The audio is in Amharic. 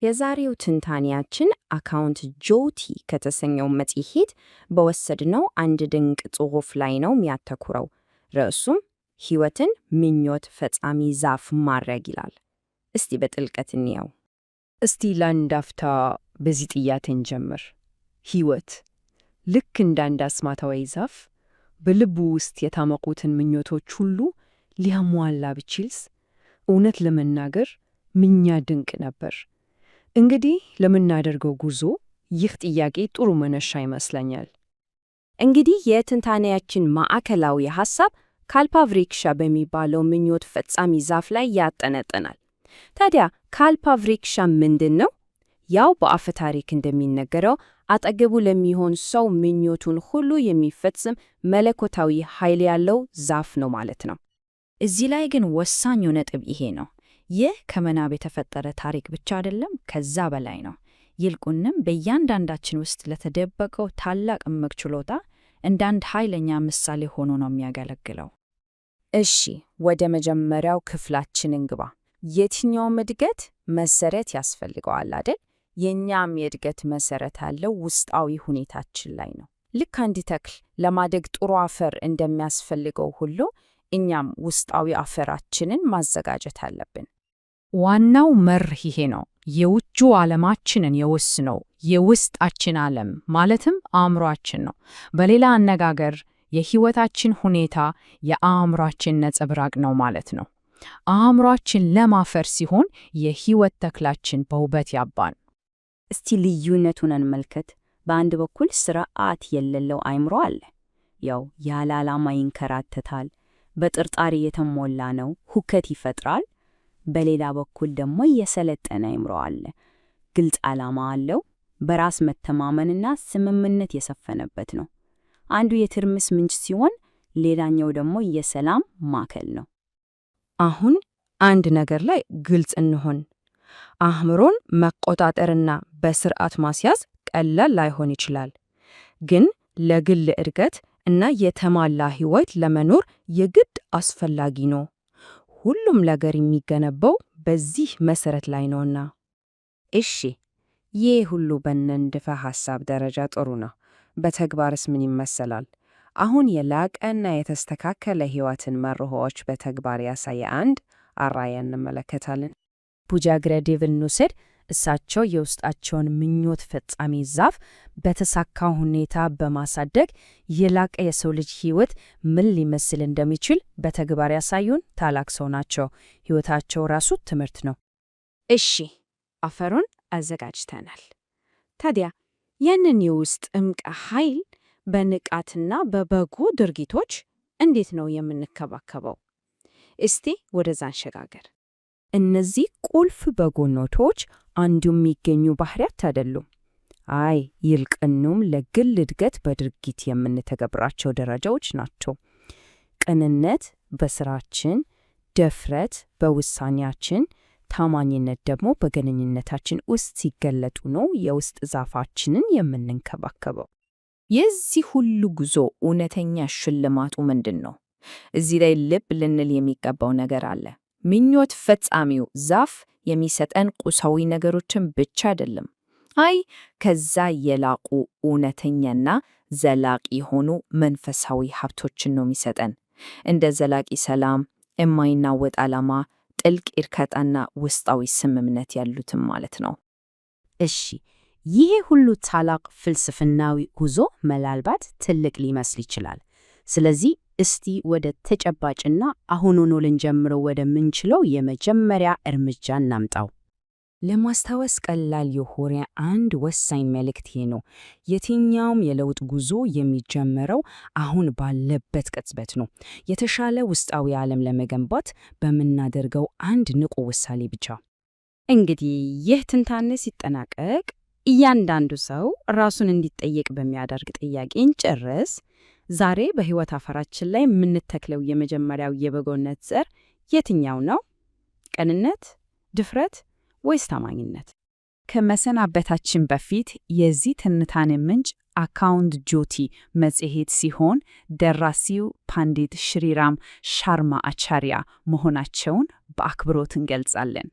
የዛሬው ትንታኔያችን አካውንት ጆቲ ከተሰኘው መጽሔት በወሰድነው አንድ ድንቅ ጽሑፍ ላይ ነው የሚያተኩረው። ርዕሱም ሕይወትን ምኞት ፈጻሚ ዛፍ ማድረግ ይላል። እስቲ በጥልቀት እንየው። እስቲ ለአንድ አፍታ በዚህ ጥያቄ እንጀምር። ሕይወት ልክ እንደ አንድ አስማታዊ ዛፍ በልቡ ውስጥ የታመቁትን ምኞቶች ሁሉ ሊያሟላ ቢችልስ? እውነት ለመናገር ምኛ ድንቅ ነበር። እንግዲህ ለምናደርገው ጉዞ ይህ ጥያቄ ጥሩ መነሻ ይመስለኛል። እንግዲህ የትንታኔያችን ማዕከላዊ ሐሳብ ካልፓቭሪክሻ በሚባለው ምኞት ፈጻሚ ዛፍ ላይ ያጠነጥናል። ታዲያ ካልፓቭሪክሻ ምንድን ነው? ያው በአፈ ታሪክ እንደሚነገረው አጠገቡ ለሚሆን ሰው ምኞቱን ሁሉ የሚፈጽም መለኮታዊ ኃይል ያለው ዛፍ ነው ማለት ነው። እዚህ ላይ ግን ወሳኙ ነጥብ ይሄ ነው። ይህ ከምናብ የተፈጠረ ታሪክ ብቻ አይደለም፣ ከዛ በላይ ነው። ይልቁንም በእያንዳንዳችን ውስጥ ለተደበቀው ታላቅ እምቅ ችሎታ እንደ አንድ ኃይለኛ ምሳሌ ሆኖ ነው የሚያገለግለው። እሺ፣ ወደ መጀመሪያው ክፍላችን እንግባ። የትኛውም እድገት መሰረት ያስፈልገዋል አይደል? የእኛም የእድገት መሰረት ያለው ውስጣዊ ሁኔታችን ላይ ነው። ልክ አንድ ተክል ለማደግ ጥሩ አፈር እንደሚያስፈልገው ሁሉ እኛም ውስጣዊ አፈራችንን ማዘጋጀት አለብን። ዋናው መርህ ይሄ ነው። የውጩ ዓለማችንን የወስነው የውስጣችን ዓለም ማለትም አእምሯችን ነው። በሌላ አነጋገር የሕይወታችን ሁኔታ የአእምሯችን ነጸብራቅ ነው ማለት ነው። አእምሯችን ለም አፈር ሲሆን የሕይወት ተክላችን በውበት ያባን። እስቲ ልዩነቱን እንመልከት። በአንድ በኩል ስርዓት የሌለው አእምሮ አለ። ያው ያለ ዓላማ ይንከራተታል፣ በጥርጣሬ የተሞላ ነው፣ ሁከት ይፈጥራል። በሌላ በኩል ደግሞ የሰለጠነ አእምሮ አለ። ግልጽ ዓላማ አለው፣ በራስ መተማመንና ስምምነት የሰፈነበት ነው። አንዱ የትርምስ ምንጭ ሲሆን፣ ሌላኛው ደግሞ የሰላም ማዕከል ነው። አሁን አንድ ነገር ላይ ግልጽ እንሆን። አእምሮን መቆጣጠርና በስርዓት ማስያዝ ቀላል ላይሆን ይችላል፣ ግን ለግል እድገት እና የተሟላ ሕይወት ለመኖር የግድ አስፈላጊ ነው። ሁሉም ነገር የሚገነባው በዚህ መሰረት ላይ ነውና። እሺ፣ ይህ ሁሉ በንድፈ ሐሳብ ደረጃ ጥሩ ነው። በተግባርስ ምን ይመሰላል? አሁን የላቀና የተስተካከለ ሕይወትን መርሆዎች በተግባር ያሳየ አንድ አርአያ እንመለከታለን። ቡጃግረዴቭን እንውሰድ። እሳቸው የውስጣቸውን ምኞት ፈጻሚ ዛፍ በተሳካ ሁኔታ በማሳደግ የላቀ የሰው ልጅ ሕይወት ምን ሊመስል እንደሚችል በተግባር ያሳዩን ታላቅ ሰው ናቸው። ሕይወታቸው ራሱ ትምህርት ነው። እሺ፣ አፈሩን አዘጋጅተናል። ታዲያ ያንን የውስጥ እምቅ ኃይል በንቃትና በበጎ ድርጊቶች እንዴት ነው የምንከባከበው? እስቲ ወደዛ እንሸጋገር። እነዚህ ቁልፍ በጎነቶች አንዱ የሚገኙ ባህሪያት አይደሉም። ይልቁንም ለግል እድገት በድርጊት የምንተገብራቸው ደረጃዎች ናቸው። ቅንነት በስራችን፣ ድፍረት በውሳኔያችን፣ ታማኝነት ደግሞ በግንኙነታችን ውስጥ ሲገለጡ ነው የውስጥ ዛፋችንን የምንንከባከበው። የዚህ ሁሉ ጉዞ እውነተኛ ሽልማቱ ምንድን ነው? እዚህ ላይ ልብ ልንል የሚገባው ነገር አለ። ምኞት ፈጻሚው ዛፍ የሚሰጠን ቁሳዊ ነገሮችን ብቻ አይደለም። ከዛ የላቁ እውነተኛና ዘላቂ የሆኑ መንፈሳዊ ሀብቶችን ነው የሚሰጠን። እንደ ዘላቂ ሰላም፣ የማይናወጥ ዓላማ፣ ጥልቅ እርካታና ውስጣዊ ስምምነት ያሉትም ማለት ነው። እሺ፣ ይሄ ሁሉ ታላቅ ፍልስፍናዊ ጉዞ ምናልባት ትልቅ ሊመስል ይችላል። ስለዚህ እስቲ ወደ ተጨባጭና አሁኑኑ ልንጀምረው ወደምንችለው የመጀመሪያ እርምጃ እናምጣው። ለማስታወስ ቀላል የሆነ አንድ ወሳኝ መልእክት ይሄ ነው። የትኛውም የለውጥ ጉዞ የሚጀምረው አሁን ባለበት ቅጽበት ነው። የተሻለ ውስጣዊ ዓለም ለመገንባት በምናደርገው አንድ ንቁ ውሳኔ ብቻ። እንግዲህ ይህ ትንታኔ ሲጠናቀቅ እያንዳንዱ ሰው ራሱን እንዲጠየቅ በሚያደርግ ጥያቄ እንጨርስ። ዛሬ በሕይወት አፈራችን ላይ የምንተክለው የመጀመሪያው የበጎነት ዘር የትኛው ነው? ቅንነት፣ ድፍረት ወይስ ታማኝነት? ከመሰናበታችን በፊት የዚህ ትንታኔ ምንጭ አካውንት ጆቲ መጽሔት ሲሆን ደራሲው ፓንዲት ሽሪራም ሻርማ አቻሪያ መሆናቸውን በአክብሮት እንገልጻለን።